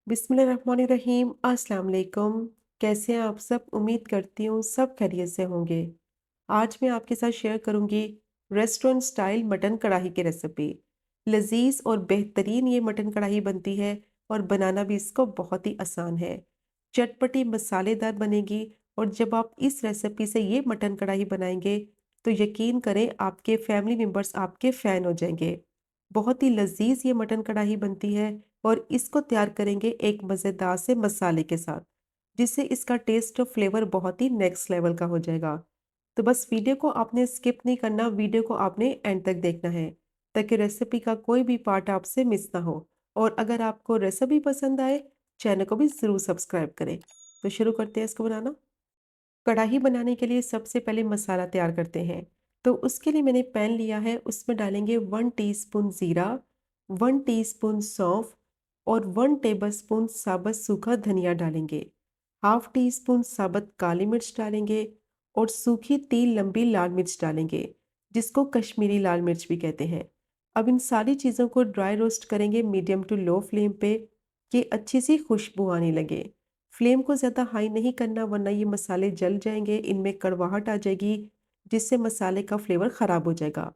बिस्मिल्लाहिर्रहमानिर्रहीम। अस्सलाम वालेकुम। कैसे हैं आप सब? उम्मीद करती हूँ सब खैरियत से होंगे। आज मैं आपके साथ शेयर करूंगी रेस्टोरेंट स्टाइल मटन कढ़ाई की रेसिपी। लजीज और बेहतरीन ये मटन कढ़ाई बनती है और बनाना भी इसको बहुत ही आसान है। चटपटी मसालेदार बनेगी और जब आप इस रेसिपी से ये मटन कढ़ाई बनाएंगे तो यकीन करें आपके फैमिली मेम्बर्स आपके फ़ैन हो जाएंगे। बहुत ही लजीज ये मटन कढ़ाई बनती है और इसको तैयार करेंगे एक मज़ेदार से मसाले के साथ, जिससे इसका टेस्ट और फ्लेवर बहुत ही नेक्स्ट लेवल का हो जाएगा। तो बस वीडियो को आपने स्किप नहीं करना, वीडियो को आपने एंड तक देखना है ताकि रेसिपी का कोई भी पार्ट आपसे मिस ना हो। और अगर आपको रेसिपी पसंद आए, चैनल को भी ज़रूर सब्सक्राइब करें। तो शुरू करते हैं इसको बनाना। कढ़ाई बनाने के लिए सबसे पहले मसाला तैयार करते हैं। तो उसके लिए मैंने पैन लिया है, उसमें डालेंगे 1 टीस्पून ज़ीरा, 1 टीस्पून सौंफ और 1 टेबल स्पून साबुत सूखा धनिया डालेंगे। हाफ टी स्पून साबुत काली मिर्च डालेंगे और सूखी 3 लंबी लाल मिर्च डालेंगे, जिसको कश्मीरी लाल मिर्च भी कहते हैं। अब इन सारी चीज़ों को ड्राई रोस्ट करेंगे मीडियम टू लो फ्लेम पे कि अच्छी सी खुशबू आने लगे। फ्लेम को ज़्यादा हाई नहीं करना वरना ये मसाले जल जाएंगे, इनमें कड़वाहट आ जाएगी जिससे मसाले का फ्लेवर ख़राब हो जाएगा।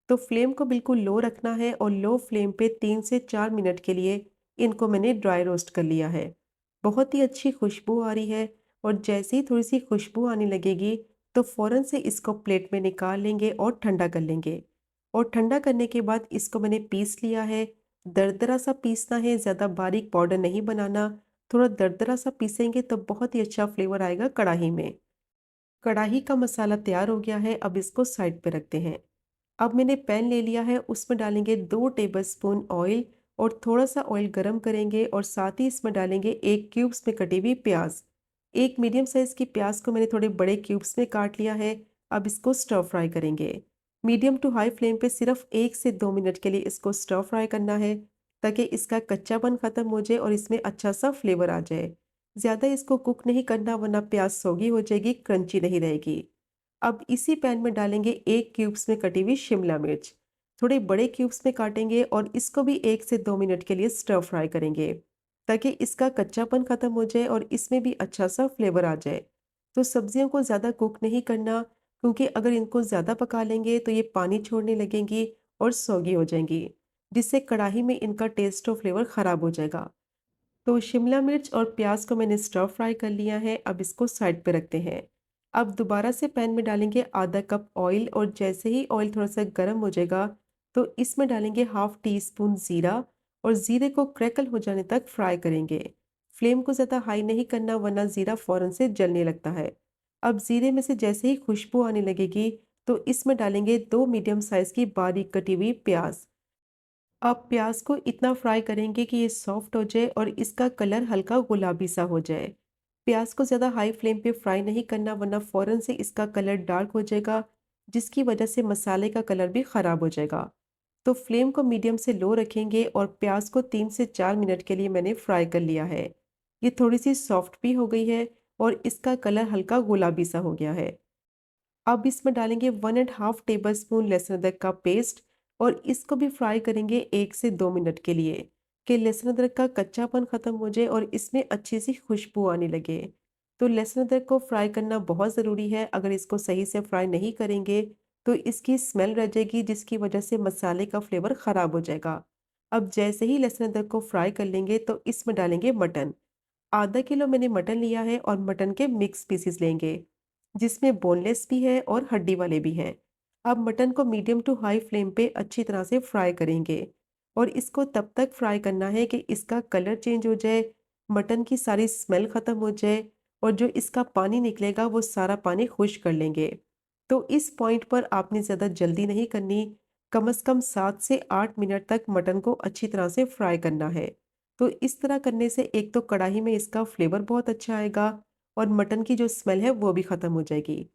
तो फ्लेम को बिल्कुल लो रखना है और लो फ्लेम पे 3 से 4 मिनट के लिए इनको मैंने ड्राई रोस्ट कर लिया है। बहुत ही अच्छी खुशबू आ रही है और जैसे ही थोड़ी सी खुशबू आने लगेगी तो फ़ौरन से इसको प्लेट में निकाल लेंगे और ठंडा कर लेंगे। और ठंडा करने के बाद इसको मैंने पीस लिया है। दरदरा सा पीसना है, ज़्यादा बारीक पाउडर नहीं बनाना। थोड़ा दरदरा सा पीसेंगे तो बहुत ही अच्छा फ्लेवर आएगा कढ़ाई में। कढ़ाई का मसाला तैयार हो गया है, अब इसको साइड पे रखते हैं। अब मैंने पैन ले लिया है, उसमें डालेंगे 2 टेबलस्पून ऑयल और थोड़ा सा ऑयल गरम करेंगे और साथ ही इसमें डालेंगे एक क्यूब्स में कटी हुई प्याज। एक मीडियम साइज़ की प्याज को मैंने थोड़े बड़े क्यूब्स में काट लिया है। अब इसको स्टर फ्राई करेंगे। मीडियम टू हाई फ्लेम पे सिर्फ 1 से 2 मिनट के लिए इसको स्टर फ्राई करना है ताकि इसका कच्चापन ख़त्म हो जाए और इसमें अच्छा सा फ्लेवर आ जाए। ज़्यादा इसको कुक नहीं करना वरना प्याज सोगी हो जाएगी, क्रंची नहीं रहेगी। अब इसी पैन में डालेंगे एक क्यूब्स में कटी हुई शिमला मिर्च। थोड़े बड़े क्यूब्स में काटेंगे और इसको भी 1 से 2 मिनट के लिए स्टर फ्राई करेंगे ताकि इसका कच्चापन ख़त्म हो जाए और इसमें भी अच्छा सा फ्लेवर आ जाए। तो सब्जियों को ज़्यादा कुक नहीं करना क्योंकि अगर इनको ज़्यादा पका लेंगे तो ये पानी छोड़ने लगेंगी और सौगी हो जाएंगी, जिससे कढ़ाई में इनका टेस्ट और फ्लेवर ख़राब हो जाएगा। तो शिमला मिर्च और प्याज को मैंने स्टर फ्राई कर लिया है, अब इसको साइड पे रखते हैं। अब दोबारा से पैन में डालेंगे आधा कप ऑयल और जैसे ही ऑयल थोड़ा सा गर्म हो जाएगा तो इसमें डालेंगे हाफ टी स्पून ज़ीरा और ज़ीरे को क्रैकल हो जाने तक फ्राई करेंगे। फ्लेम को ज़्यादा हाई नहीं करना वरना ज़ीरा फ़ौरन से जलने लगता है। अब ज़ीरे में से जैसे ही खुशबू आने लगेगी तो इसमें डालेंगे 2 मीडियम साइज़ की बारीक कटी हुई प्याज। आप प्याज को इतना फ्राई करेंगे कि ये सॉफ्ट हो जाए और इसका कलर हल्का गुलाबी सा हो जाए। प्याज को ज़्यादा हाई फ्लेम पे फ्राई नहीं करना वरना फ़ौरन से इसका कलर डार्क हो जाएगा, जिसकी वजह से मसाले का कलर भी ख़राब हो जाएगा। तो फ्लेम को मीडियम से लो रखेंगे और प्याज को 3 से 4 मिनट के लिए मैंने फ्राई कर लिया है। ये थोड़ी सी सॉफ्ट भी हो गई है और इसका कलर हल्का गुलाबी सा हो गया है। अब इसमें डालेंगे 1.5 टेबल स्पून लहसुन अदरक का पेस्ट और इसको भी फ्राई करेंगे 1 से 2 मिनट के लिए कि लहसुन अदरक का कच्चापन ख़त्म हो जाए और इसमें अच्छी सी खुशबू आने लगे। तो लहसुन अदरक को फ्राई करना बहुत ज़रूरी है, अगर इसको सही से फ्राई नहीं करेंगे तो इसकी स्मेल रह जाएगी जिसकी वजह से मसाले का फ्लेवर ख़राब हो जाएगा। अब जैसे ही लहसुन अदरक को फ्राई कर लेंगे तो इसमें डालेंगे मटन। आधा किलो मैंने मटन लिया है और मटन के मिक्स पीसेस लेंगे, जिसमें बोनलेस भी है और हड्डी वाले भी हैं। अब मटन को मीडियम टू हाई फ्लेम पे अच्छी तरह से फ्राई करेंगे और इसको तब तक फ्राई करना है कि इसका कलर चेंज हो जाए, मटन की सारी स्मेल ख़त्म हो जाए और जो इसका पानी निकलेगा वो सारा पानी खुश कर लेंगे। तो इस पॉइंट पर आपने ज़्यादा जल्दी नहीं करनी, कम से कम 7 से 8 मिनट तक मटन को अच्छी तरह से फ्राई करना है। तो इस तरह करने से एक तो कढ़ाई में इसका फ्लेवर बहुत अच्छा आएगा और मटन की जो स्मेल है वो भी ख़त्म हो जाएगी।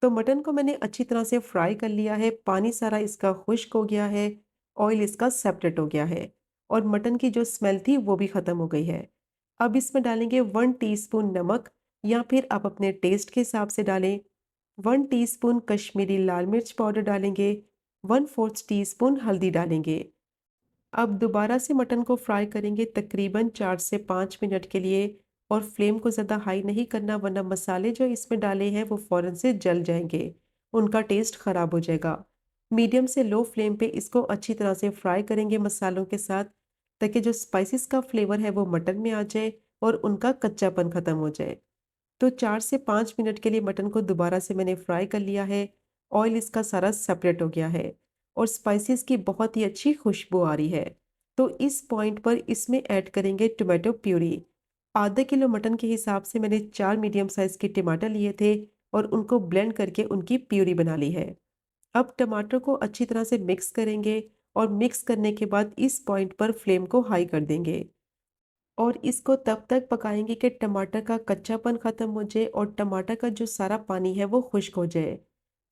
तो मटन को मैंने अच्छी तरह से फ्राई कर लिया है, पानी सारा इसका खुश्क हो गया है, ऑयल इसका सेपरेट हो गया है और मटन की जो स्मेल थी वो भी ख़त्म हो गई है। अब इसमें डालेंगे 1 टीस्पून नमक या फिर आप अपने टेस्ट के हिसाब से डालें। 1 टीस्पून कश्मीरी लाल मिर्च पाउडर डालेंगे। 1/4 टीस्पून हल्दी डालेंगे अब दोबारा से मटन को फ्राई करेंगे तकरीबन 4 से 5 मिनट के लिए और फ्लेम को ज़्यादा हाई नहीं करना वरना मसाले जो इसमें डाले हैं वो फ़ौरन से जल जाएंगे, उनका टेस्ट ख़राब हो जाएगा। मीडियम से लो फ्लेम पे इसको अच्छी तरह से फ्राई करेंगे मसालों के साथ, ताकि जो स्पाइसेस का फ्लेवर है वो मटन में आ जाए और उनका कच्चापन ख़त्म हो जाए। तो 4 से 5 मिनट के लिए मटन को दोबारा से मैंने फ्राई कर लिया है। ऑयल इसका सारा सेपरेट हो गया है और स्पाइसेस की बहुत ही अच्छी खुशबू आ रही है। तो इस पॉइंट पर इसमें ऐड करेंगे टोमेटो प्यूरी। आधा किलो मटन के हिसाब से मैंने 4 मीडियम साइज़ के टमाटर लिए थे और उनको ब्लेंड करके उनकी प्यूरी बना ली है। अब टमाटर को अच्छी तरह से मिक्स करेंगे और मिक्स करने के बाद इस पॉइंट पर फ्लेम को हाई कर देंगे और इसको तब तक पकाएंगे कि टमाटर का कच्चापन ख़त्म हो जाए और टमाटर का जो सारा पानी है वो खुश्क हो जाए।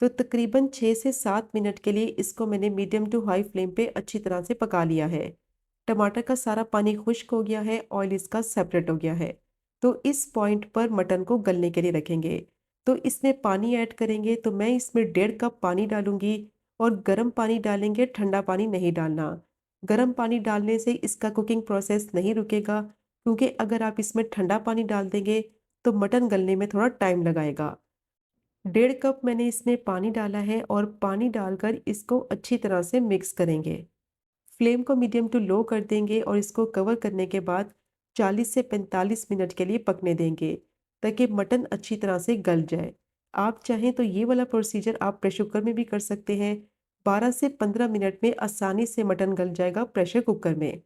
तो तकरीबन 6 से 7 मिनट के लिए इसको मैंने मीडियम टू हाई फ्लेम पे अच्छी तरह से पका लिया है। टमाटर का सारा पानी खुश्क हो गया है, ऑयल इसका सेपरेट हो गया है। तो इस पॉइंट पर मटन को गलने के लिए रखेंगे। तो इसमें पानी ऐड करेंगे, तो मैं इसमें 1.5 कप पानी डालूंगी और गर्म पानी डालेंगे, ठंडा पानी नहीं डालना। गर्म पानी डालने से इसका कुकिंग प्रोसेस नहीं रुकेगा, क्योंकि अगर आप इसमें ठंडा पानी डाल देंगे तो मटन गलने में थोड़ा टाइम लगाएगा। 1.5 कप मैंने इसमें पानी डाला है और पानी डालकर इसको अच्छी तरह से मिक्स करेंगे। फ्लेम को मीडियम टू लो कर देंगे और इसको कवर करने के बाद 40 से 45 मिनट के लिए पकने देंगे, ताकि मटन अच्छी तरह से गल जाए। आप चाहें तो ये वाला प्रोसीजर आप प्रेशर कुकर में भी कर सकते हैं। 12 से 15 मिनट में आसानी से मटन गल जाएगा प्रेशर कुकर में।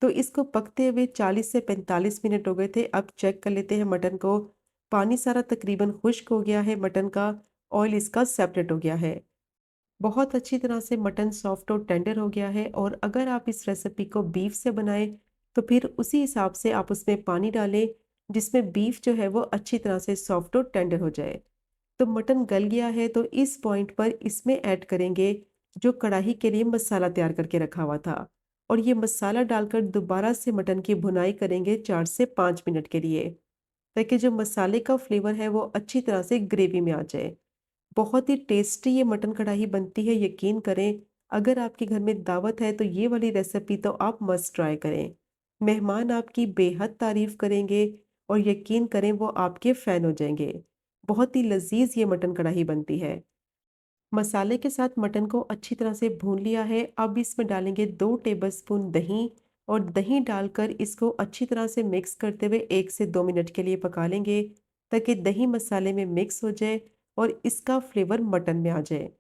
तो इसको पकते हुए 40 से 45 मिनट हो गए थे। अब चेक कर लेते हैं मटन को। पानी सारा तकरीबन खुश्क हो गया है मटन का, ऑयल इसका सेपरेट हो गया है। बहुत अच्छी तरह से मटन सॉफ्ट और टेंडर हो गया है और अगर आप इस रेसिपी को बीफ से बनाएं तो फिर उसी हिसाब से आप उसमें पानी डालें, जिसमें बीफ जो है वो अच्छी तरह से सॉफ्ट और टेंडर हो जाए। तो मटन गल गया है, तो इस पॉइंट पर इसमें ऐड करेंगे जो कढ़ाई के लिए मसाला तैयार करके रखा हुआ था और ये मसाला डालकर दोबारा से मटन की भुनाई करेंगे 4 से 5 मिनट के लिए, ताकि जो मसाले का फ्लेवर है वो अच्छी तरह से ग्रेवी में आ जाए। बहुत ही टेस्टी ये मटन कढ़ाई बनती है, यकीन करें। अगर आपके घर में दावत है तो ये वाली रेसिपी तो आप मस्ट ट्राई करें। मेहमान आपकी बेहद तारीफ करेंगे और यकीन करें वो आपके फ़ैन हो जाएंगे। बहुत ही लजीज ये मटन कढ़ाई बनती है। मसाले के साथ मटन को अच्छी तरह से भून लिया है। अब इसमें डालेंगे 2 टेबलस्पून दही और दही डालकर इसको अच्छी तरह से मिक्स करते हुए 1 से 2 मिनट के लिए पका लेंगे, ताकि दही मसाले में मिक्स हो जाए और इसका फ्लेवर मटन में आ जाए।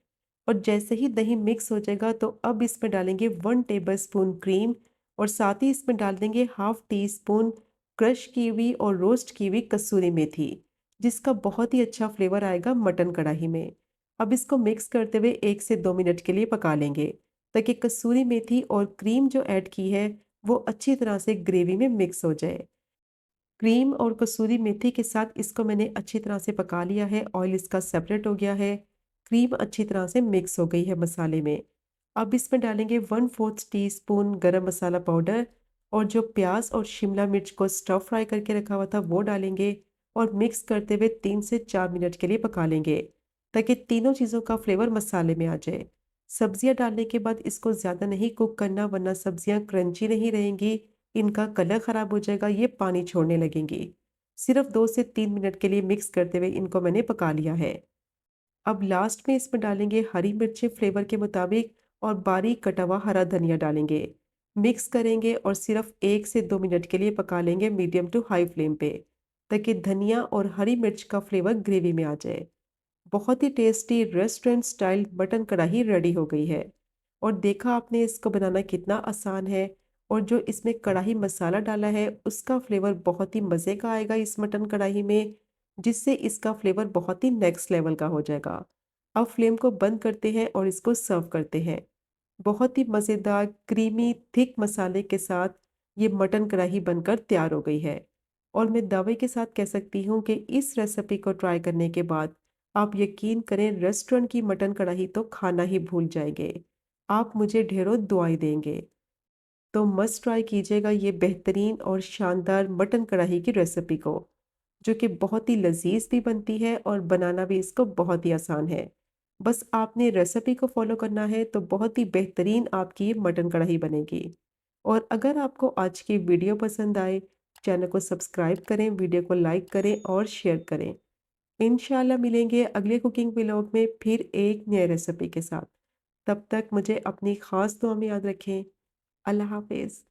और जैसे ही दही मिक्स हो जाएगा तो अब इसमें डालेंगे 1 टेबलस्पून क्रीम और साथ ही इसमें डाल देंगे हाफ टी स्पून क्रश की हुई और रोस्ट की हुई कसूरी मेथी, जिसका बहुत ही अच्छा फ्लेवर आएगा मटन कढ़ाई में। अब इसको मिक्स करते हुए 1 से 2 मिनट के लिए पका लेंगे, ताकि कसूरी मेथी और क्रीम जो ऐड की है वो अच्छी तरह से ग्रेवी में मिक्स हो जाए। क्रीम और कसूरी मेथी के साथ इसको मैंने अच्छी तरह से पका लिया है, ऑयल इसका सेपरेट हो गया है, क्रीम अच्छी तरह से मिक्स हो गई है मसाले में। अब इसमें डालेंगे 1/4 टीस्पून गरम मसाला पाउडर और जो प्याज और शिमला मिर्च को स्टफ फ्राई करके रखा हुआ था वो डालेंगे और मिक्स करते हुए 3 से 4 मिनट के लिए पका लेंगे, ताकि तीनों चीज़ों का फ्लेवर मसाले में आ जाए। सब्जियां डालने के बाद इसको ज़्यादा नहीं कुक करना, वरना सब्जियां क्रंची नहीं रहेंगी, इनका कलर ख़राब हो जाएगा, ये पानी छोड़ने लगेंगी। सिर्फ 2 से 3 मिनट के लिए मिक्स करते हुए इनको मैंने पका लिया है। अब लास्ट में इसमें डालेंगे हरी मिर्चें फ्लेवर के मुताबिक और बारीक कटा हुआ हरा धनिया डालेंगे। मिक्स करेंगे और सिर्फ 1 से 2 मिनट के लिए पका लेंगे मीडियम टू हाई फ्लेम पे, ताकि धनिया और हरी मिर्च का फ्लेवर ग्रेवी में आ जाए। बहुत ही टेस्टी रेस्टोरेंट स्टाइल मटन कढ़ाई रेडी हो गई है। और देखा आपने इसको बनाना कितना आसान है और जो इसमें कढ़ाई मसाला डाला है उसका फ्लेवर बहुत ही मज़े का आएगा इस मटन कढ़ाई में, जिससे इसका फ्लेवर बहुत ही नेक्स्ट लेवल का हो जाएगा। अब फ्लेम को बंद करते हैं और इसको सर्व करते हैं। बहुत ही मज़ेदार क्रीमी थिक मसाले के साथ ये मटन कढ़ाई बनकर तैयार हो गई है। और मैं दावे के साथ कह सकती हूँ कि इस रेसिपी को ट्राई करने के बाद आप यकीन करें रेस्टोरेंट की मटन कढ़ाई तो खाना ही भूल जाएंगे। आप मुझे ढेरों दुआएं देंगे। तो मस्ट ट्राई कीजिएगा ये बेहतरीन और शानदार मटन कढ़ाई की रेसिपी को, जो कि बहुत ही लजीज भी बनती है और बनाना भी इसको बहुत ही आसान है। बस आपने रेसिपी को फॉलो करना है तो बहुत ही बेहतरीन आपकी ये मटन कढ़ाई बनेगी। और अगर आपको आज की वीडियो पसंद आए, चैनल को सब्सक्राइब करें, वीडियो को लाइक करें और शेयर करें। इंशाल्लाह मिलेंगे अगले कुकिंग व्लॉग में फिर एक नई रेसिपी के साथ। तब तक मुझे अपनी ख़ास दुआ में याद रखें। अल्लाह हाफ़िज़।